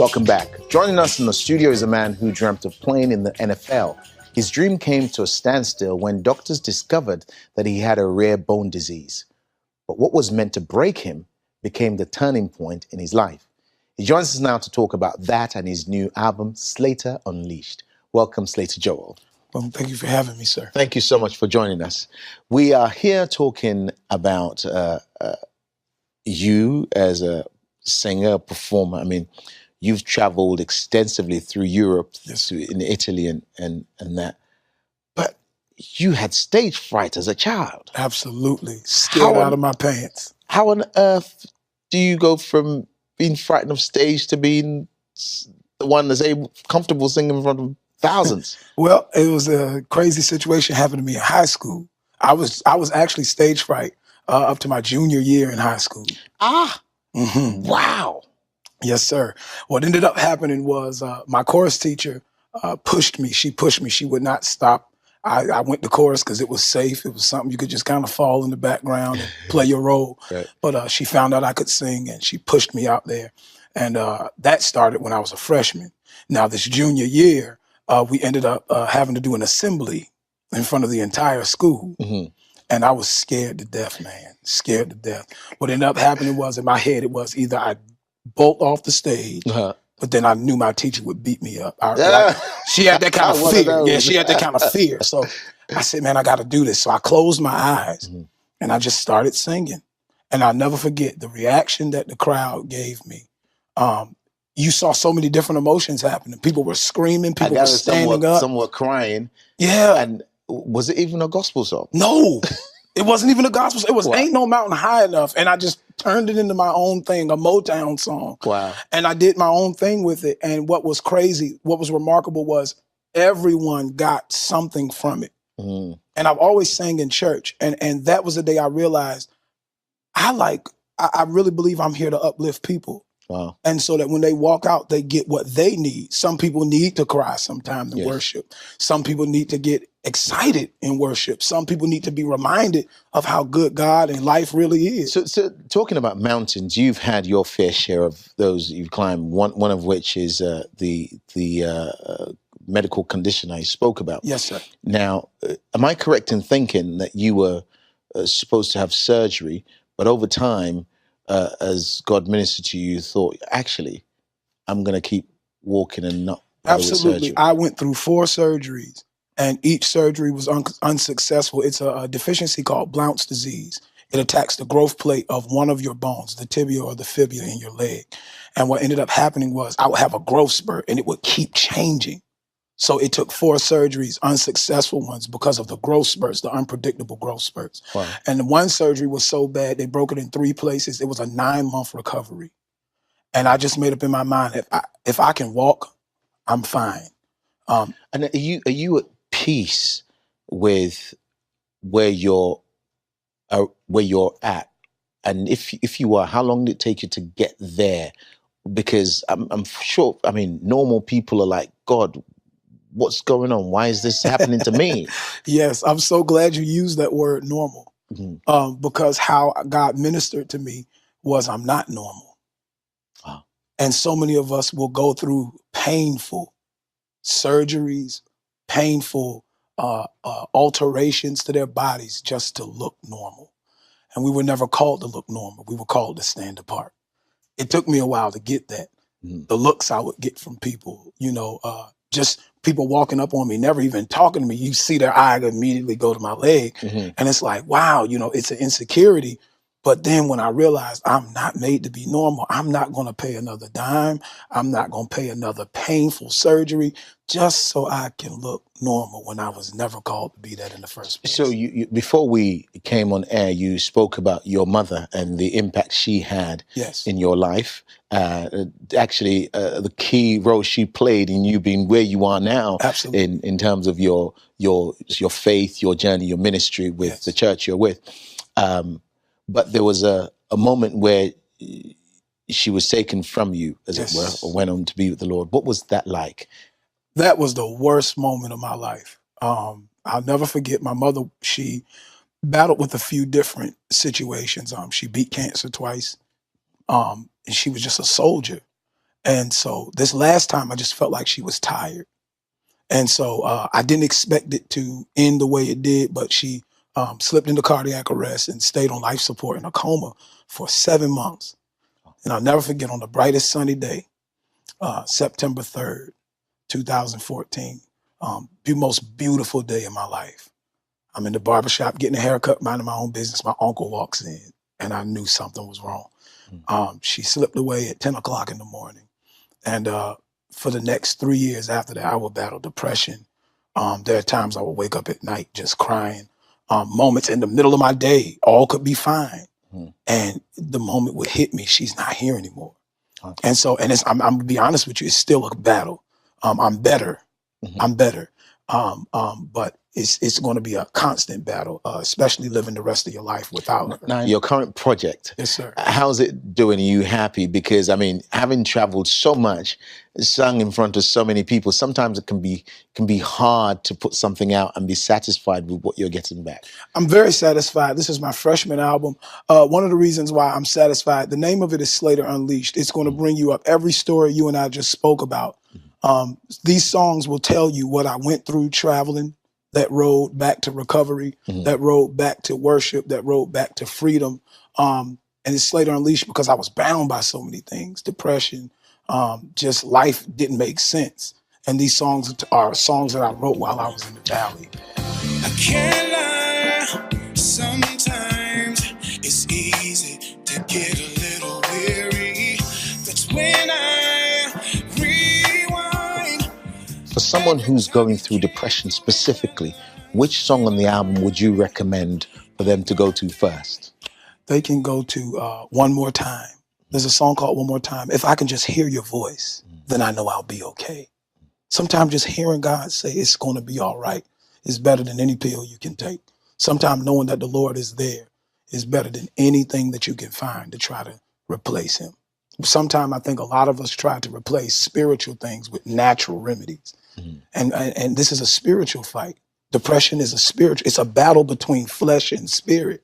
Welcome back. Joining us in the studio is a man who dreamt of playing in the NFL. His dream came to a standstill when doctors discovered that he had a rare bone disease. But what was meant to break him became the turning point in his life. He joins us now to talk about that and his new album, Slater Unleashed. Welcome, Slater Joel. Well, thank you for having me, sir. Thank you so much for joining us. We are here talking about you as a singer, performer. I mean, you've traveled extensively through Europe, Yes. in Italy and that. But you had stage fright as a child. Absolutely. Scared out of my pants. How on earth do you go from being frightened of stage to being the one that's comfortable singing in front of thousands? Well, it was a crazy situation happened to me in high school. I was actually stage fright up to my junior year in high school. Wow. Yes, sir. What ended up happening was my chorus teacher pushed me. She pushed me. She would not stop. I went to chorus because it was safe. It was something you could just kind of fall in the background and play your role. Right. But she found out I could sing, and she pushed me out there. And that started when I was a freshman. Now, this junior year, we ended up having to do an assembly in front of the entire school. And I was scared to death, man, scared to death. What ended up happening was, in my head, it was either I bolt off the stage, but then I knew my teacher would beat me up. She had that kind of fear. Yeah, she had that kind of fear. So I said, man, I got to do this. So I closed my eyes and I just started singing. And I'll never forget the reaction that the crowd gave me. You saw so many different emotions happening. People were screaming. People were standing up. Some were crying. Yeah. And was it even a gospel song? No, it wasn't even a gospel song. It was Ain't No Mountain High Enough. And I just turned it into my own thing, a Motown song. Wow. And I did my own thing with it. And what was crazy, what was remarkable was everyone got something from it. And I've always sang in church. And that was the day I realized I really believe I'm here to uplift people. Wow. And so that when they walk out, they get what they need. Some people need to cry sometime in worship. Some people need to get excited in worship. Some people need to be reminded of how good God and life really is. So talking about mountains, you've had your fair share of those you've climbed, one of which is the medical condition I spoke about. Yes, sir. Now, am I correct in thinking that you were supposed to have surgery, but over time, as God ministered to you, thought, actually, I'm going to keep walking and not bother with Absolutely. surgery? I went through 4 surgeries, and each surgery was unsuccessful. It's a deficiency called Blount's disease. It attacks the growth plate of one of your bones, the tibia or the fibula in your leg. And what ended up happening was I would have a growth spurt, and it would keep changing. So it took 4 surgeries, unsuccessful ones, because of the growth spurts, the unpredictable growth spurts. Wow. And the one surgery was so bad, they broke it in 3 places. It was a 9-month recovery. And I just made up in my mind, if I can walk, I'm fine. And are you at peace with where you're at? And if you are, how long did it take you to get there? Because I'm sure, I mean, normal people are like, God, what's going on? Why is this happening to me? Yes, I'm so glad you used that word normal. Because how God ministered to me was I'm not normal. Wow. And so many of us will go through painful surgeries, painful alterations to their bodies just to look normal. And we were never called to look normal. We were called to stand apart. It took me a while to get that. The looks I would get from people, just people walking up on me, never even talking to me. You see their eye immediately go to my leg. And it's like, wow, it's an insecurity. But then when I realized I'm not made to be normal, I'm not going to pay another dime. I'm not going to pay another painful surgery just so I can look normal when I was never called to be that in the first place. So you before we came on air, you spoke about your mother and the impact she had in your life. Actually, the key role she played in you being where you are now. Absolutely. in terms of your faith, your journey, your ministry with the church you're with. But there was a moment where she was taken from you, as it were, or went on to be with the Lord. What was that like? That was the worst moment of my life. I'll never forget my mother. She battled with a few different situations. She beat cancer twice. And she was just a soldier. And so this last time I just felt like she was tired. And so I didn't expect it to end the way it did, but she slipped into cardiac arrest and stayed on life support in a coma for 7 months. And I'll never forget, on the brightest sunny day, September 3rd, 2014, the most beautiful day of my life. I'm in the barbershop getting a haircut, minding my own business. My uncle walks in, and I knew something was wrong. She slipped away at 10 o'clock in the morning. And for the next 3 years after that, I would battle depression. There are times I would wake up at night just crying. Moments in the middle of my day, all could be fine. And the moment would hit me, she's not here anymore. And so, and I'm gonna be honest with you, it's still a battle. I'm better. I'm better. But it's going to be a constant battle, especially living the rest of your life without her. Now, your current project, yes, sir. How's it doing? Are you happy? Because, I mean, having traveled so much, sung in front of so many people, sometimes it can be hard to put something out and be satisfied with what you're getting back. I'm very satisfied. This is my freshman album. One of the reasons why I'm satisfied, the name of it is Slater Unleashed. It's going to bring you up every story you and I just spoke about. These songs will tell you what I went through traveling, that road back to recovery, that road back to worship, that road back to freedom. And it's Slater Unleashed because I was bound by so many things, depression, just life didn't make sense. And these songs are songs that I wrote while I was in the valley. I can't lie, sometimes it's easy to get a little weary. That's when I rewind. For someone who's going through depression specifically, which song on the album would you recommend for them to go to first? They can go to One More Time. There's a song called One More Time. If I can just hear your voice, then I know I'll be okay. Sometimes just hearing God say it's going to be all right is better than any pill you can take. Sometimes knowing that the Lord is there is better than anything that you can find to try to replace him. Sometimes I think a lot of us try to replace spiritual things with natural remedies. And this is a spiritual fight. Depression is it's a battle between flesh and spirit.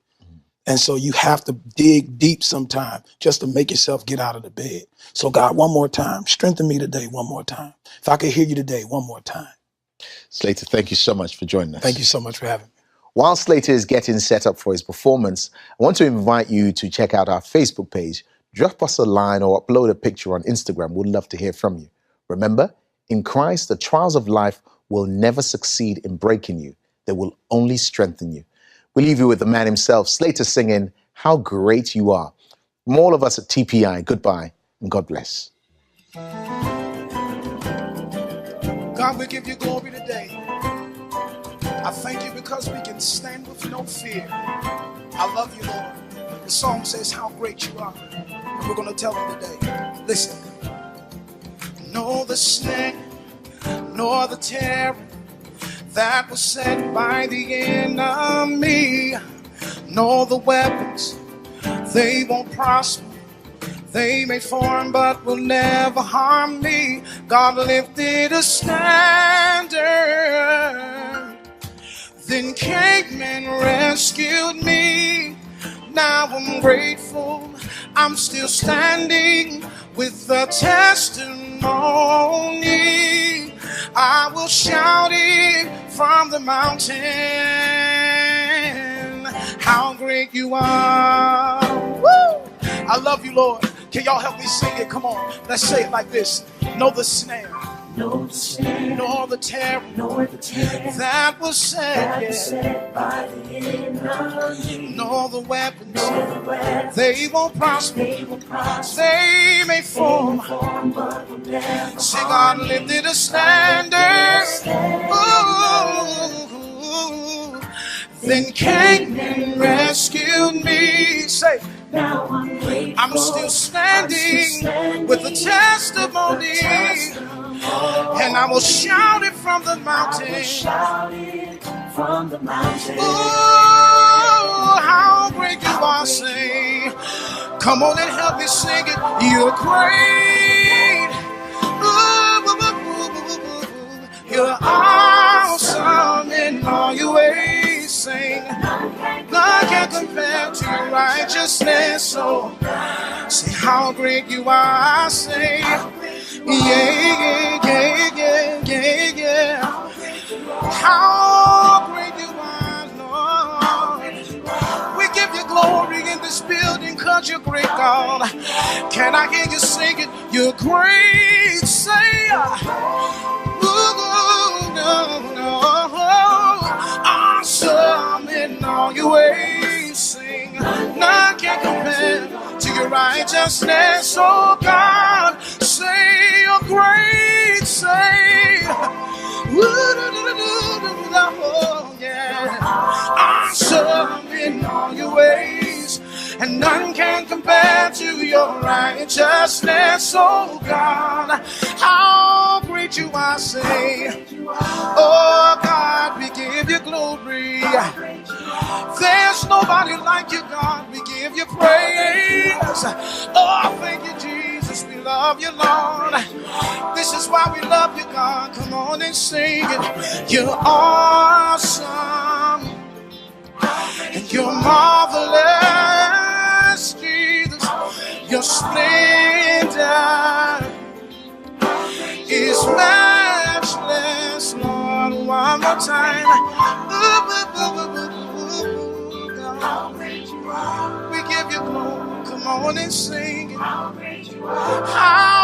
And so you have to dig deep sometime just to make yourself get out of the bed. So God, one more time, strengthen me today one more time. If I could hear you today one more time. Slater, thank you so much for joining us. Thank you so much for having me. While Slater is getting set up for his performance, I want to invite you to check out our Facebook page. Drop us a line or upload a picture on Instagram. We'd love to hear from you. Remember, in Christ, the trials of life will never succeed in breaking you. They will only strengthen you. We leave you with the man himself, Slater, singing How Great You Are. From all of us at TPI, goodbye and God bless. God, we give you glory today. I thank you because we can stand with no fear. I love you, Lord. The song says how great you are. And we're going to tell them today. Listen. Nor the snare, nor the terror that was set by the enemy, nor the weapons, they won't prosper. They may form but will never harm me. God lifted a standard, then came and rescued me. Now I'm grateful, I'm still standing with the testimony. I will shout it from the mountain, how great you are. Woo! I love you, Lord. Can y'all help me sing it? Come on, let's say it like this. Know the snare, nor the terror, that was set by the enemy, nor the weapons, they won't prosper. They may form, but will never say God lifted a standard. Ooh, then came and rescued me. Say, now I'm grateful. I'm still standing with the testimony, and I will shout it from the mountain. Oh, how great you are, sing. Come on and help me sing it. You're great. You're awesome in all your ways, sing. None can compare to your righteousness, so say how great you are, I say. Yeah, yeah, yeah, yeah, yeah. How great you are, Lord. We give you glory in this building because you're great, God. Can I hear you sing it? You're great, say. Ooh, no, no. Awesome in all your ways, sing. None can compare to your righteousness, oh God. Say you're great, say. Oh, yeah. Awesome in all your ways, and none can compare to your righteousness, oh God. How great you are, say. Oh God, we give you glory. There's nobody like you, God. We give you praise. Oh, thank you, Jesus. We love you, Lord. This is why we love you, God. Come on and sing it. You're awesome. And you're marvelous, Jesus. Your splendor is matchless, Lord. One more time. We give you glory. Come on and sing it. How